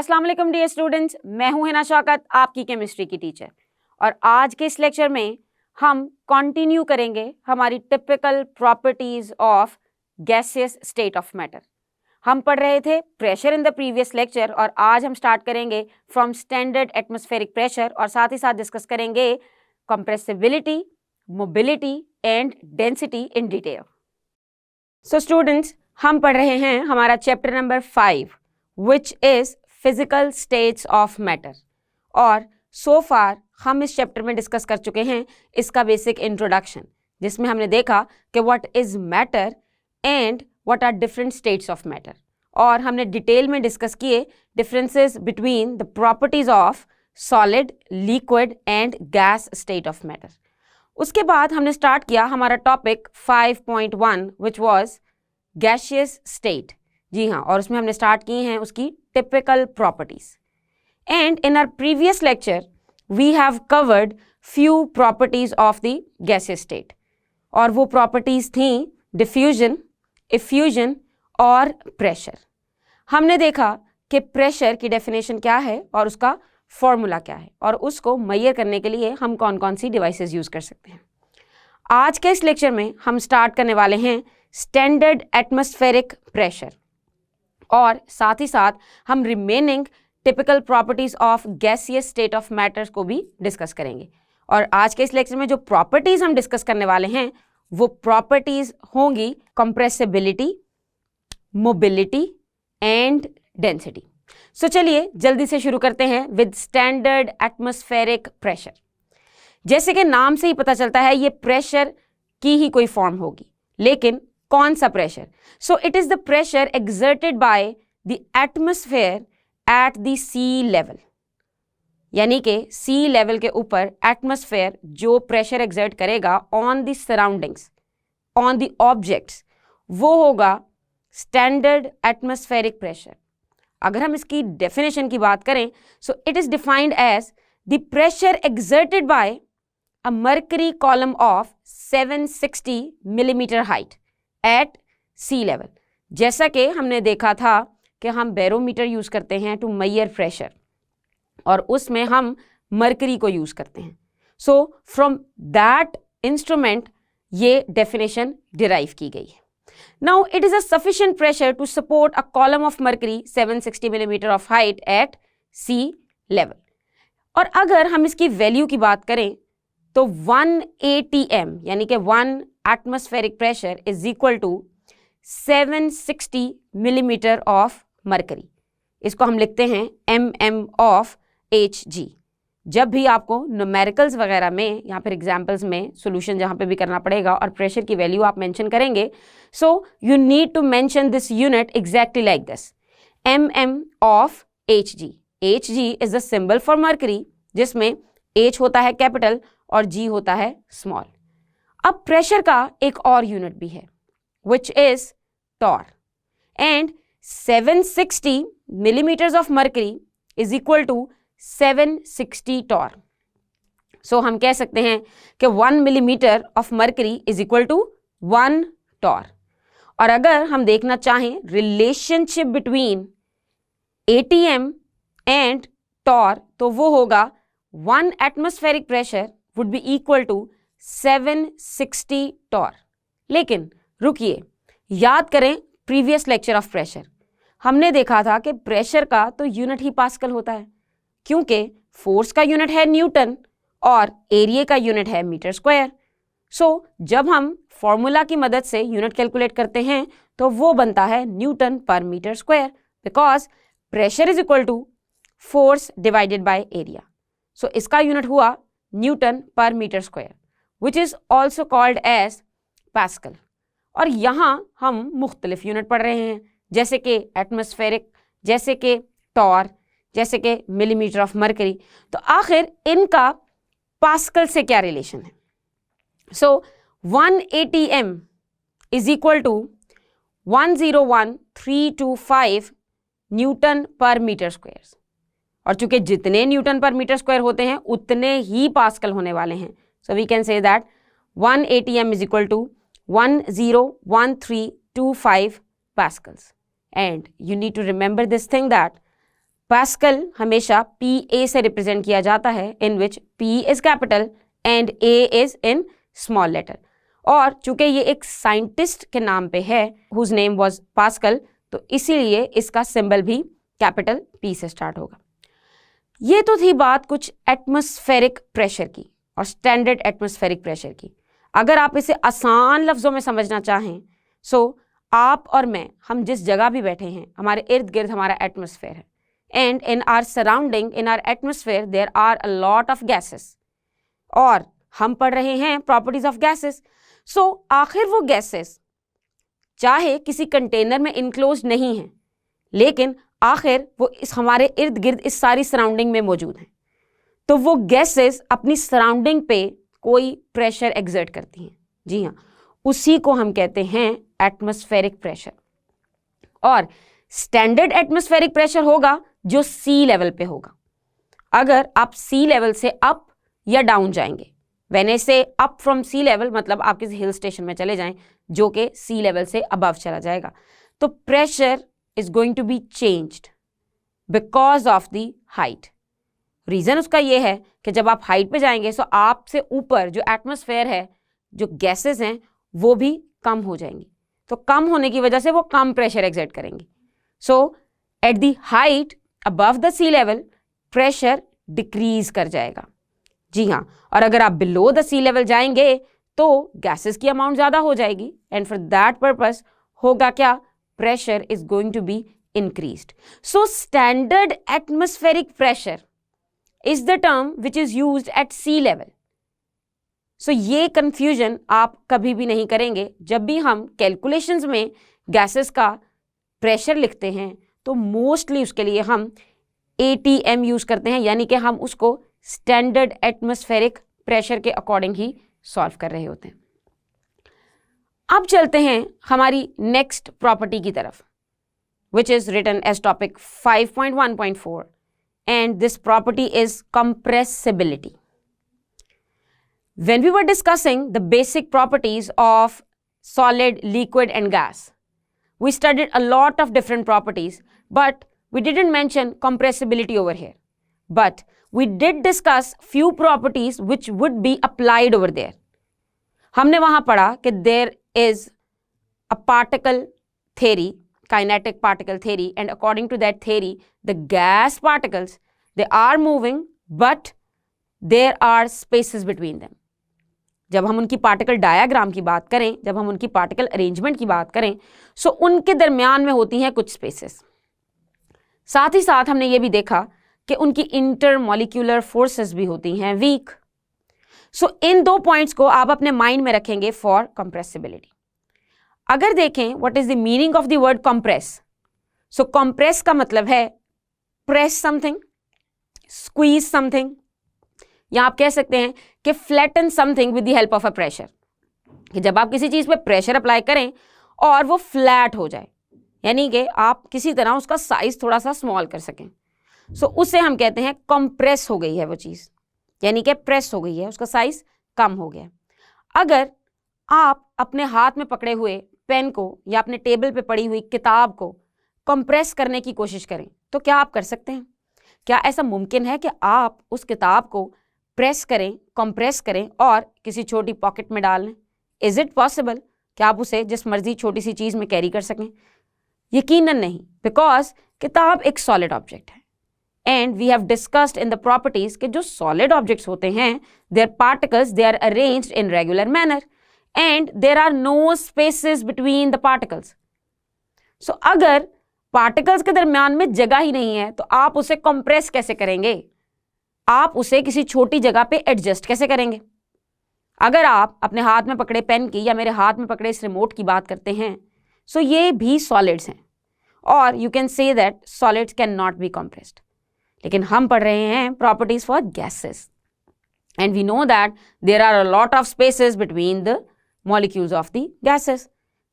अस्सलाम वालेकुम dear students, मैं हूं हिना शौकत, आपकी केमिस्ट्री की टीचर। और आज के इस लेक्चर में हम कंटिन्यू करेंगे हमारी typical properties of gaseous state of matter. हम पढ़ रहे थे pressure in the previous lecture और आज हम स्टार्ट करेंगे फ्रॉम स्टैंडर्ड एटमॉस्फेरिक प्रेशर और साथ ही साथ डिस्कस करेंगे compressibility, mobility and density in detail. So students, हम पढ़ रहे हैं हमारा chapter number 5 which is physical states of matter. और सो फार हम इस चैप्टर में डिस्कस कर चुके हैं इसका बेसिक इंट्रोडक्शन, जिसमें हमने देखा कि what is matter and what are different states of matter. और हमने डिटेल में डिस्कस किए differences between the properties of solid, liquid and gas state of matter. उसके बाद हमने स्टार्ट किया हमारा topic 5.1 which was gaseous state. जी हाँ, और उसमें हमने स्टार्ट की हैं उसकी typical properties. And in our previous lecture we have covered few properties of the gaseous state, और वो प्रॉपर्टीज थी डिफ्यूजन, इफ्यूजन और प्रेशर। हमने देखा कि प्रेशर की डेफिनेशन क्या है और उसका फॉर्मूला क्या है, और उसको मेजर करने के लिए हम कौन कौन सी डिवाइसेस यूज कर सकते हैं। आज के इस लेक्चर में हम स्टार्ट करने वाले हैं स्टैंडर्ड एटमॉस्फेरिक प्रेशर, और साथ ही साथ हम remaining typical properties of gaseous state of matters को भी डिस्कस करेंगे। और आज के इस लेक्चर में जो प्रॉपर्टीज हम डिस्कस करने वाले हैं वो प्रॉपर्टीज होंगी कंप्रेसिबिलिटी, मोबिलिटी एंड डेंसिटी। सो चलिए जल्दी से शुरू करते हैं विद स्टैंडर्ड एटमॉस्फेरिक प्रेशर। जैसे कि नाम से ही पता चलता है ये प्रेशर की ही कोई फॉर्म होगी, लेकिन कौन सा pressure? So it is the pressure exerted by the atmosphere at the sea level, यानी कि सी लेवल के ऊपर एटमॉस्फेयर जो प्रेशर एक्सर्ट करेगा on the surroundings, on the objects, वो होगा स्टैंडर्ड एटमॉस्फेरिक प्रेशर। अगर हम इसकी डेफिनेशन की बात करें, so it is defined as the pressure exerted by a mercury column of 760 millimetre height at sea level. जैसा कि हमने देखा था कि हम बैरोमीटर यूज करते हैं टू मेजर प्रेशर, और उसमें हम मर्करी को यूज करते हैं। सो फ्रॉम दैट इंस्ट्रूमेंट ये डेफिनेशन डिराइव की गई है। Now it is a sufficient pressure to support a column of mercury 760 millimetre of height at sea level. और अगर हम इसकी वैल्यू की बात करें तो 1 atm यानी कि 1 atmospheric pressure is equal to 760 millimetre of mercury. इसको हम लिखते हैं mm ऑफ Hg। जब भी आपको न्यूमेरिकल्स वगैरह में या फिर एग्जाम्पल्स में सोल्यूशन जहाँ पे भी करना पड़ेगा और प्रेशर की वैल्यू आप मेंशन करेंगे, so you need to mention this unit exactly like this, mm of Hg। Hg is the symbol for mercury, जिसमें H होता है कैपिटल और G होता है स्मॉल। अब प्रेशर का एक और यूनिट भी है which is torr, and 760 millimetres of mercury is equal to 760 torr. So हम कह सकते हैं कि 1 millimetre of mercury is equal to 1 torr. और अगर हम देखना चाहें relationship between ATM and torr, तो वो होगा 1 atmospheric pressure would be equal to 760 torr. लेकिन रुकिए, याद करें प्रीवियस लेक्चर ऑफ प्रेशर। हमने देखा था कि प्रेशर का तो यूनिट ही पास्कल होता है, क्योंकि फोर्स का यूनिट है न्यूटन और एरिया का यूनिट है मीटर स्क्वायर। सो जब हम फॉर्मूला की मदद से यूनिट कैलकुलेट करते हैं तो वो बनता है न्यूटन पर metre square, because pressure is equal to force divided by area. So इसका यूनिट हुआ न्यूटन पर metre square, which is also called as pascal. और यहाँ हम मुख्तलिफ यूनिट पढ़ रहे हैं, जैसे कि एटमॉस्फेरिक, जैसे कि टॉर, जैसे कि मिलीमीटर ऑफ मर्करी। तो आखिर इनका पास्कल से क्या रिलेशन है? So 1 atm is equal to 101,325 newton पर मीटर स्क्वायर। और चूंकि जितने न्यूटन पर मीटर स्क्वायर होते हैं उतने ही पास्कल होने वाले हैं, so we can say that 1 atm is equal to 101,325 pascals. And you need to remember this thing that pascal हमेशा PA से रिप्रेजेंट किया जाता है, in which P is capital and A is in small letter. और चूंकि ये एक scientist के नाम पे है हुज नेम वाज पास्कल, तो इसीलिए इसका सिंबल भी कैपिटल P से स्टार्ट होगा। ये तो थी बात कुछ एटमॉस्फेरिक प्रेशर की और स्टैंडर्ड एटमॉस्फेरिक प्रेशर की। अगर आप इसे आसान लफ्ज़ों में समझना चाहें, सो आप और मैं, हम जिस जगह भी बैठे हैं, हमारे इर्द गिर्द हमारा एटमॉस्फेयर है, and in our surrounding, in our atmosphere there are a lot of gases, और हम पढ़ रहे हैं प्रॉपर्टीज ऑफ गैसेस। सो आखिर वो गैसेस चाहे किसी कंटेनर में इनक्लोज नहीं है, लेकिन आखिर वो इस हमारे इर्द गिर्द इस सारी सराउंडिंग में मौजूद हैं, तो वो गैसेस अपनी सराउंडिंग पे कोई प्रेशर एग्जर्ट करती हैं। जी हाँ, उसी को हम कहते हैं एटमॉस्फेरिक प्रेशर। और स्टैंडर्ड एटमॉस्फेरिक प्रेशर होगा जो सी लेवल पे होगा। अगर आप सी लेवल से अप या डाउन जाएंगे, व्हेन से अप फ्रॉम सी लेवल मतलब आप किसी हिल स्टेशन में चले जाएं जो कि सी लेवल से अबव चला जाएगा, तो pressure is going to be changed because of the height. Reason उसका ये है कि जब आप हाइट पे जाएंगे तो आपसे ऊपर जो एटमॉस्फेयर है, जो गैसेस हैं, वो भी कम हो जाएंगी। तो कम होने की वजह से वो कम प्रेशर एक्सर्ट करेंगी। So at the height above the sea level pressure decrease कर जाएगा। जी हाँ, और अगर आप बिलो द सी लेवल जाएंगे तो गैसेस की अमाउंट ज़्यादा हो जाएगी, एंड फॉर दैट पर्पस होगा क्या, pressure is going to be increased. So standard atmospheric pressure is the term which is used at sea level. So ये confusion आप कभी भी नहीं करेंगे। जब भी हम calculations में gases का pressure लिखते हैं तो mostly उसके लिए हम ATM यूज करते हैं, यानी कि हम उसको standard atmospheric pressure के according ही solve कर रहे होते हैं। अब चलते हैं हमारी next property की तरफ, which is written as topic 5.1.4. And this property is compressibility. When we were discussing the basic properties of solid, liquid and gas, we studied a lot of different properties, but we didn't mention compressibility over here. But we did discuss few properties which would be applied over there. हमने वहाँ पढ़ा कि there is a particle theory, kinetic particle theory, and according to that theory the gas particles, they are moving but there are spaces between them. जब हम उनकी particle diagram की बात करें, जब हम उनकी पार्टिकल अरेंजमेंट की बात करें, सो उनके दरमियान में होती हैं कुछ स्पेसेस। साथ ही साथ हमने ये भी देखा कि उनकी इंटरमॉलिक्यूलर फोर्सेस भी होती हैं वीक। सो इन दो पॉइंट्स को आप अपने माइंड में रखेंगे फॉर कंप्रेसिबिलिटी। अगर देखें what is the meaning of the word compress, so compress का मतलब है प्रेस समथिंग, स्क्वीज समथिंग, या आप कह सकते हैं कि flatten something with the help of a pressure, कि जब आप किसी चीज पे प्रेशर अप्लाई करें और वो फ्लैट हो जाए, यानी कि आप किसी तरह उसका साइज थोड़ा सा स्मॉल कर सकें, सो उससे हम कहते हैं कंप्रेस हो गई है वो चीज, यानी कि प्रेस हो गई है, उसका साइज कम हो गया। अगर आप अपने हाथ में पकड़े हुए पेन को या अपने टेबल पे पड़ी हुई किताब को कंप्रेस करने की कोशिश करें तो क्या आप कर सकते हैं? क्या ऐसा मुमकिन है कि आप उस किताब को प्रेस करें, कंप्रेस करें और किसी छोटी पॉकेट में डाल लें? Is it possible? क्या आप उसे जिस मर्जी छोटी सी चीज में कैरी कर सकें? यकीनन नहीं, बिकॉज किताब एक सॉलिड ऑब्जेक्ट है, and we have discussed in the properties के जो सॉलिड ऑब्जेक्ट्स होते हैं, their particles they are arranged in regular manner and there are no spaces between the particles. So अगर particles के दरम्यान में जगह ही नहीं है तो आप उसे compress कैसे करेंगे? आप उसे किसी छोटी जगह पे adjust कैसे करेंगे? अगर आप अपने हाथ में पकड़े पेन की या मेरे हाथ में पकड़े इस रिमोट की बात करते हैं, so ये भी solids हैं, और you can say that solids cannot be compressed. लेकिन हम पढ़ रहे हैं properties for gases, and we know that there are a lot of spaces between the molecules of the gases.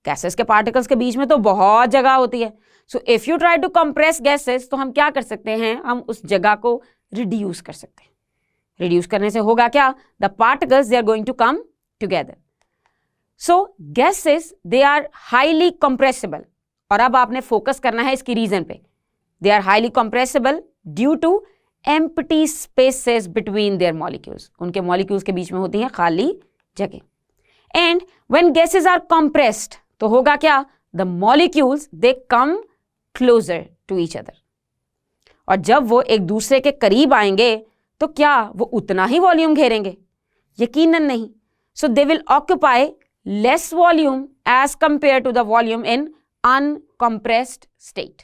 Gases के particles के बीच में तो बहुत जगह होती है। So if you try to compress gases, तो हम क्या कर सकते हैं? हम उस जगह को reduce कर सकते हैं। Reduce करने से होगा क्या? The particles they are going to come together. So gases they are highly compressible. और अब आपने फोकस करना है इसकी रीजन पे। They are highly compressible due to empty spaces between their molecules, उनके मॉलिक्यूल्स के बीच में होती हैं खाली जगह। And when gases are compressed तो होगा क्या, the molecules they come closer to each other, और जब वो एक दूसरे के करीब आएंगे तो क्या वो उतना ही वॉल्यूम घेरेंगे? यकीनन नहीं। So they will occupy less volume as compare to the volume in uncompressed state.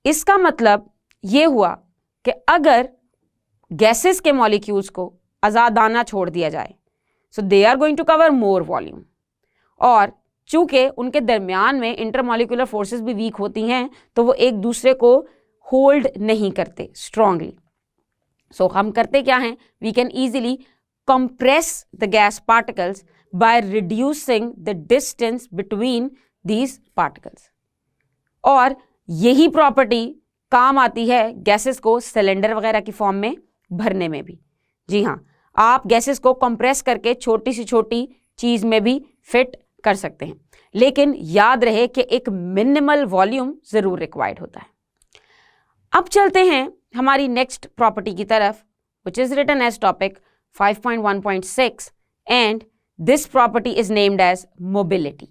इसका मतलब ये हुआ कि अगर गैसेस के मॉलिक्यूल्स को आजादाना छोड़ दिया जाए so they are going to cover more volume, और चूंकि उनके दरमियान में इंटरमॉलिक्यूलर फोर्सेस भी वीक होती हैं तो वो एक दूसरे को होल्ड नहीं करते स्ट्रांगली। सो हम करते क्या हैं, we can easily compress the gas particles by reducing the distance between these particles, और यही प्रॉपर्टी काम आती है गैसेस को सिलेंडर वगैरह की फॉर्म में भरने में भी। जी हाँ, आप गैसेस को कंप्रेस करके छोटी सी छोटी चीज में भी फिट कर सकते हैं, लेकिन याद रहे कि एक मिनिमल वॉल्यूम जरूर रिक्वायर्ड होता है। अब चलते हैं हमारी नेक्स्ट प्रॉपर्टी की तरफ, which is written as topic 5.1.6 and this property is named as mobility।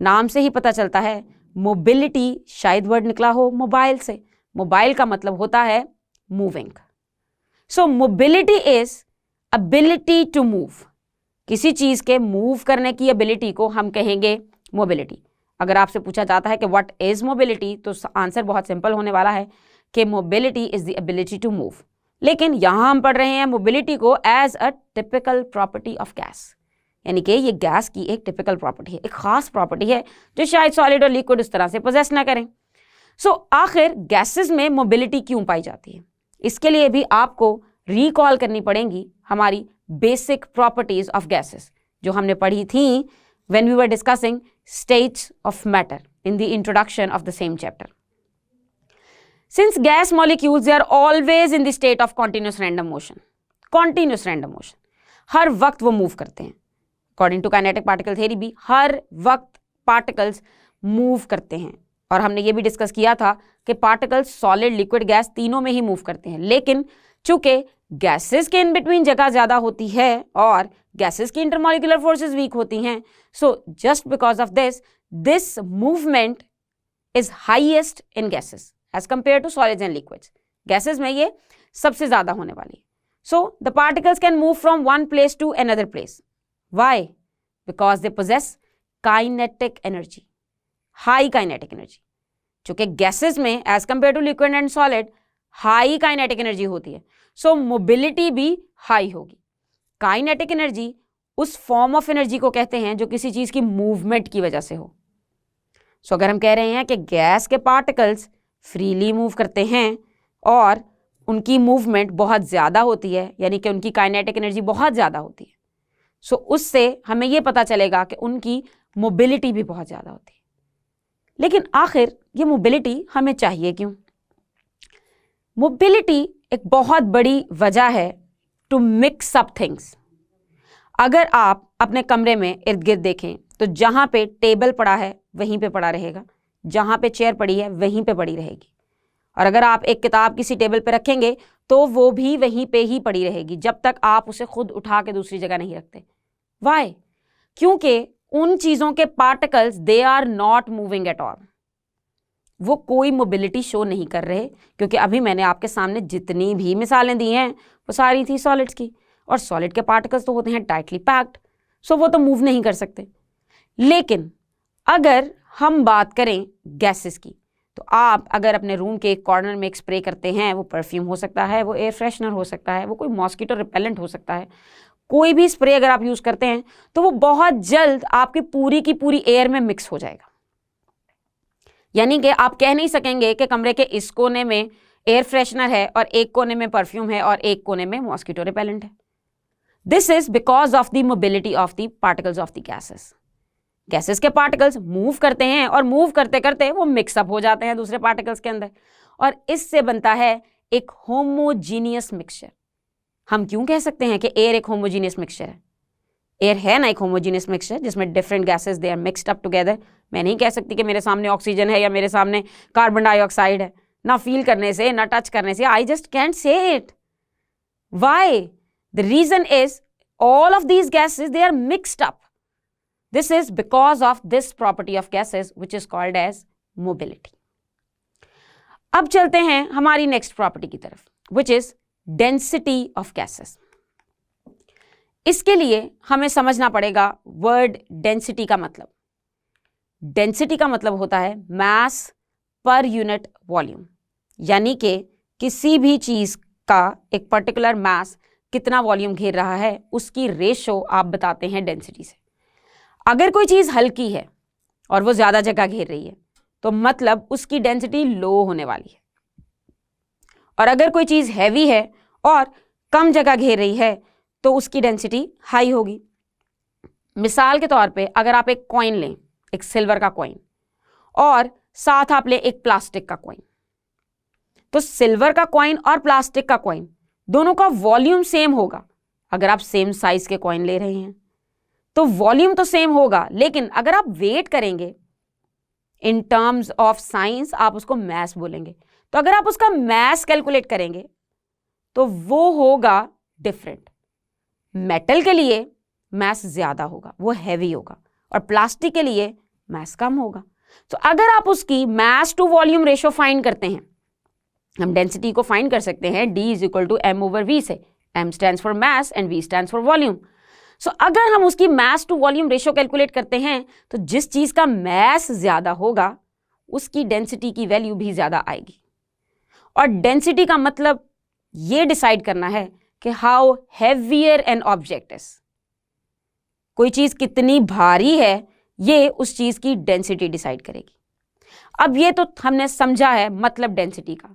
नाम से ही पता चलता है मोबिलिटी शायद वर्ड निकला हो मोबाइल से, मोबाइल का मतलब होता है moving. So mobility is ability to move, किसी चीज के मूव करने की एबिलिटी को हम कहेंगे मोबिलिटी। अगर आपसे पूछा जाता है कि व्हाट इज मोबिलिटी तो आंसर बहुत सिंपल होने वाला है कि mobility is the ability to move, लेकिन यहां हम पढ़ रहे हैं मोबिलिटी को as a typical property of gas, यानी कि ये गैस की एक टिपिकल प्रॉपर्टी है, एक खास प्रॉपर्टी है जो शायद सॉलिड और लिक्विड उस तरह से पोजेस ना करें। सो आखिर गैसेस में मोबिलिटी क्यों पाई जाती है, इसके लिए भी आपको रिकॉल करनी पड़ेंगी हमारी बेसिक प्रॉपर्टीज ऑफ गैसेस जो हमने पढ़ी थी when we were discussing states of matter in the introduction of the same chapter. Since gas molecules they are always in the state of continuous random motion, continuous random motion, हर वक्त वो move करते हैं। According to kinetic particle theory भी हर वक्त particles move करते हैं, और हमने ये भी डिस्कस किया था कि पार्टिकल्स सॉलिड लिक्विड गैस तीनों में ही मूव करते हैं, लेकिन चूंकि गैसेस के इन बिटवीन जगह ज्यादा होती है और गैसेस की इंटरमॉलिक्यूलर फोर्सेस वीक होती हैं, so just because of this movement is highest in gases as compare to solids and liquids. Gases में ये सबसे ज्यादा होने वाली है। So the particles can move from one place to another place. Why? Because they possess kinetic energy, high kinetic energy। चूंकि gases में as compare to liquid and solid high kinetic energy होती है, सो मोबिलिटी भी high होगी। Kinetic energy उस form of energy को कहते हैं जो किसी चीज की मूवमेंट की वजह से हो। सो अगर हम कह रहे हैं कि गैस के पार्टिकल्स फ्रीली मूव करते हैं और उनकी मूवमेंट बहुत ज्यादा होती है, यानी कि उनकी काइनेटिक एनर्जी बहुत ज्यादा होती है, सो उससे हमें यह पता चलेगा कि उनकी मोबिलिटी भी बहुत ज्यादा होती है। लेकिन आखिर ये मोबिलिटी हमें चाहिए क्यों? मोबिलिटी एक बहुत बड़ी वजह है टू मिक्स अप थिंग्स। अगर आप अपने कमरे में इर्द गिर्द देखें तो जहां पे टेबल पड़ा है वहीं पे पड़ा रहेगा, जहां पे चेयर पड़ी है वहीं पे पड़ी रहेगी, और अगर आप एक किताब किसी टेबल पे रखेंगे तो वो भी वहीं पे ही पड़ी रहेगी जब तक आप उसे खुद उठा के दूसरी जगह नहीं रखते। वाई? क्योंकि उन चीजों के particles they are not moving at all, वो कोई मोबिलिटी शो नहीं कर रहे, क्योंकि अभी मैंने आपके सामने जितनी भी मिसालें दी हैं वो सारी थी सॉलिड्स की, और सॉलिड के पार्टिकल्स तो होते हैं टाइटली पैक्ड, सो वो तो मूव नहीं कर सकते। लेकिन अगर हम बात करें गैसेस की, तो आप अगर अपने रूम के एक कॉर्नर में एक स्प्रे करते हैं, वो परफ्यूम हो सकता है, वो एयर फ्रेशनर हो सकता है, वो कोई मॉस्किटो रिपेलेंट हो सकता है, कोई भी स्प्रे अगर आप यूज करते हैं तो वो बहुत जल्द आपकी पूरी की पूरी एयर में मिक्स हो जाएगा। यानी कि आप कह नहीं सकेंगे कि कमरे के इस कोने में एयर फ्रेशनर है और एक कोने में परफ्यूम है और एक कोने में मॉस्किटो रिपेलेंट है। This is because of the mobility of the particles of the gases. Gases के पार्टिकल्स मूव करते हैं और मूव करते करते वो मिक्सअप हो जाते हैं दूसरे पार्टिकल्स के अंदर, और इससे बनता है एक होमोजीनियस मिक्सचर। हम क्यों कह सकते हैं कि एयर एक होमोजीनियस मिक्सचर है? एयर है ना एक होमोजीनियस मिक्सचर जिसमें different gases they are mixed up together. मैं नहीं कह सकती कि मेरे सामने ऑक्सीजन है या मेरे सामने कार्बन डाइऑक्साइड है, ना फील करने से ना टच करने से, I just can't say it. Why? The reason is all of these gases they are mixed up. This is because of this property of gases which is called as mobility. अब चलते हैं हमारी next property की तरफ which is density of gases. इसके लिए हमें समझना पड़ेगा वर्ड डेंसिटी का मतलब। डेंसिटी का मतलब होता है मास पर यूनिट वॉल्यूम, यानी कि किसी भी चीज का एक पर्टिकुलर मास कितना वॉल्यूम घेर रहा है उसकी रेशो आप बताते हैं डेंसिटी से। अगर कोई चीज हल्की है और वो ज्यादा जगह घेर रही है तो मतलब उसकी डेंसिटी लो होने वाली है, और अगर कोई चीज हैवी है और कम जगह घेर रही है तो उसकी डेंसिटी हाई होगी। मिसाल के तौर पे अगर आप एक कॉइन लें, एक सिल्वर का कॉइन, और साथ आप लें एक प्लास्टिक का कॉइन, तो सिल्वर का कॉइन और प्लास्टिक का कॉइन दोनों का वॉल्यूम सेम होगा। अगर आप सेम साइज के कॉइन ले रहे हैं तो वॉल्यूम तो सेम होगा, लेकिन अगर आप वेट करेंगे इन टर्म्स ऑफ साइंस आप उसको मैस बोलेंगे, तो अगर आप उसका मैस कैलकुलेट करेंगे तो वो होगा डिफरेंट। मेटल के लिए मैस ज्यादा होगा, वो हैवी होगा, और प्लास्टिक के लिए मैस कम होगा। तो अगर आप उसकी mass to volume ratio find करते हैं, हम डेंसिटी को फाइंड कर सकते हैं D is equal to M over V से। M stands for mass and V stands for volume. So अगर हम उसकी mass to volume ratio calculate करते हैं तो जिस चीज का मैस ज्यादा होगा उसकी डेंसिटी की वैल्यू भी ज्यादा आएगी। और डेंसिटी का मतलब ये डिसाइड करना है कि how heavier an object is, कोई चीज कितनी भारी है ये उस चीज की डेंसिटी डिसाइड करेगी। अब ये तो हमने समझा है मतलब डेंसिटी का,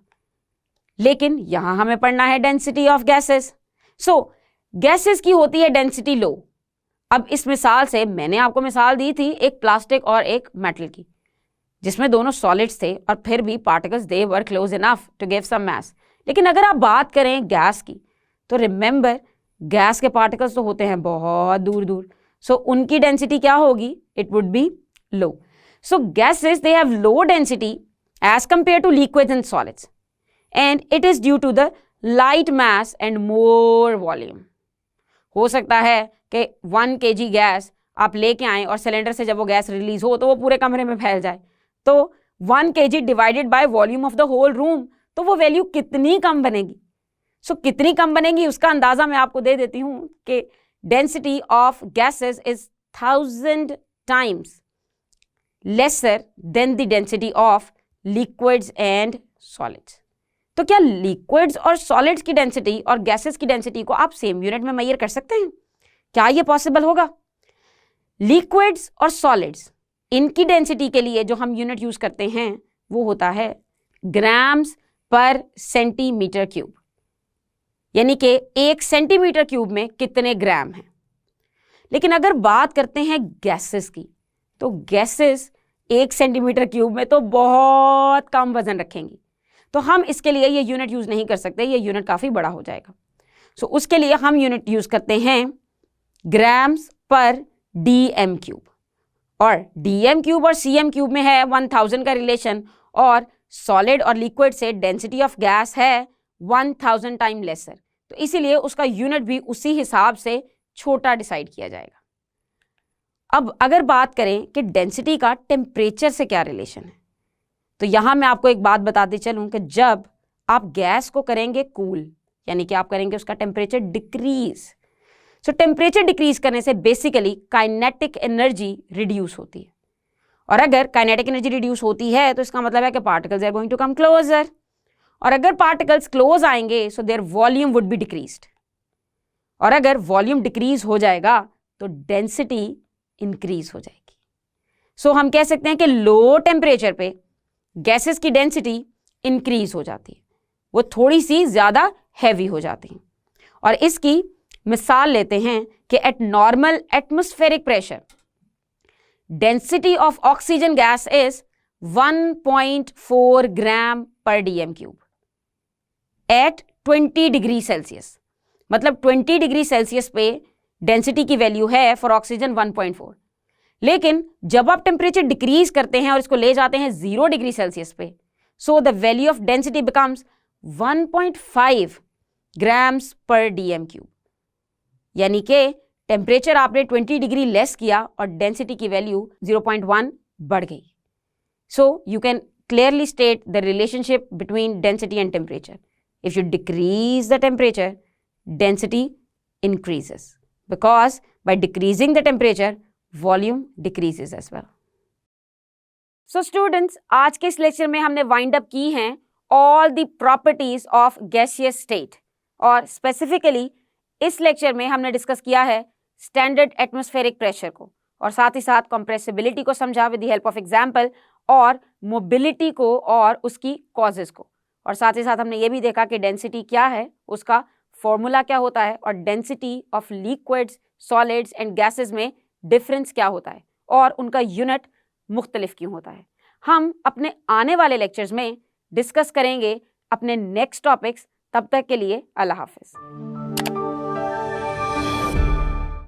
लेकिन यहां हमें पढ़ना है density of gases. So gases की होती है डेंसिटी लो। अब इस मिसाल से मैंने आपको मिसाल दी थी एक प्लास्टिक और एक मेटल की, जिसमें दोनों सॉलिड्स थे और फिर भी particles they were close enough to give some mass. लेकिन अगर आप बात करें गैस की तो रिमेंबर गैस के पार्टिकल्स तो होते हैं बहुत दूर दूर, सो उनकी डेंसिटी क्या होगी? It would be low. So gases they have low density as compare to liquids and solids, and it is due to the light mass and more volume. हो सकता है कि 1 kg गैस आप लेके आए और सिलेंडर से जब वो गैस रिलीज हो तो वो पूरे कमरे में फैल जाए, तो 1 kg divided by volume of the whole room, तो वो वैल्यू कितनी कम बनेगी। सो कितनी कम बनेगी उसका अंदाजा मैं आपको दे देती हूं कि density of gases is 1000 times lesser than the density of liquids and solids. तो क्या लिक्विड्स और सॉलिड्स की डेंसिटी और गैसेस की डेंसिटी को आप सेम यूनिट में मेजर कर सकते हैं? क्या ये पॉसिबल होगा? लिक्विड्स और सॉलिड्स इनकी डेंसिटी के लिए जो हम यूनिट यूज करते हैं वो होता है ग्राम्स पर सेंटीमीटर क्यूब, यानी कि 1 सेंटीमीटर क्यूब में कितने ग्राम हैं। लेकिन अगर बात करते हैं गैसेस की तो गैसेस 1 सेंटीमीटर क्यूब में तो बहुत कम वजन रखेंगी, तो हम इसके लिए ये यूनिट यूज नहीं कर सकते, ये यूनिट काफी बड़ा हो जाएगा। सो उसके लिए हम यूनिट यूज करते हैं ग्राम्स पर DM क्यूब, और DM क्यूब और CM क्यूब में है 1000 का रिलेशन, और सॉलिड और लिक्विड से डेंसिटी ऑफ गैस है 1000 टाइम लेसर, तो इसीलिए उसका यूनिट भी उसी हिसाब से छोटा डिसाइड किया जाएगा। अब अगर बात करें कि डेंसिटी का टेम्परेचर से क्या रिलेशन है, तो यहां मैं आपको एक बात बताते चलूं कि जब आप गैस को करेंगे कूल, यानी कि आप करेंगे उसका टेम्परेचर डिक्रीज, सो टेम्परेचर डिक्रीज करने से बेसिकली काइनेटिक एनर्जी रिड्यूस होती है, और अगर काइनेटिक एनर्जी रिड्यूस होती है तो इसका मतलब है कि particles are going to come closer, और अगर पार्टिकल्स क्लोज आएंगे so their volume would be decreased, और अगर वॉल्यूम डिक्रीज हो जाएगा तो डेंसिटी इंक्रीज हो जाएगी। सो हम कह सकते हैं कि लो टेम्परेचर पे गैसेस की डेंसिटी इंक्रीज हो जाती है, वो थोड़ी सी ज्यादा हैवी हो जाती हैं। और इसकी मिसाल लेते हैं कि at normal atmospheric pressure density of oxygen gas is 1.4 gram per DM cube at 20 degree Celsius, मतलब 20 डिग्री सेल्सियस पे डेंसिटी की वैल्यू है फॉर ऑक्सीजन 1.4। लेकिन जब आप टेम्परेचर डिक्रीज करते हैं और इसको ले जाते हैं 0 डिग्री सेल्सियस पे, so the value of density becomes 1.5 grams पर डीएम क्यूब। यानी कि टेम्परेचर आपने 20 डिग्री लेस किया और डेंसिटी की वैल्यू 0.1 बढ़ गई। So you can clearly state the relationship between density and temperature. If you decrease the temperature, density increases, because by decreasing the temperature, volume decreases as well. So students, आज के इस lecture में हमने wind up की हैं all the properties of gaseous state, और specifically इस lecture में हमने डिस्कस किया है स्टैंडर्ड एटमॉस्फेरिक प्रेशर को, और साथ ही साथ कंप्रेसिबिलिटी को समझा with the help of example, और मोबिलिटी को और उसकी कॉजेज को, और साथ ही साथ हमने ये भी देखा कि डेंसिटी क्या है, उसका फॉर्मूला क्या होता है, और density of liquids, solids and gases में डिफरेंस क्या होता है और उनका यूनिट मुख्तलिफ क्यों होता है। हम अपने आने वाले लेक्चर्स में डिस्कस करेंगे अपने नेक्स्ट टॉपिक्स। तब तक के लिए अल्लाह हाफिज़।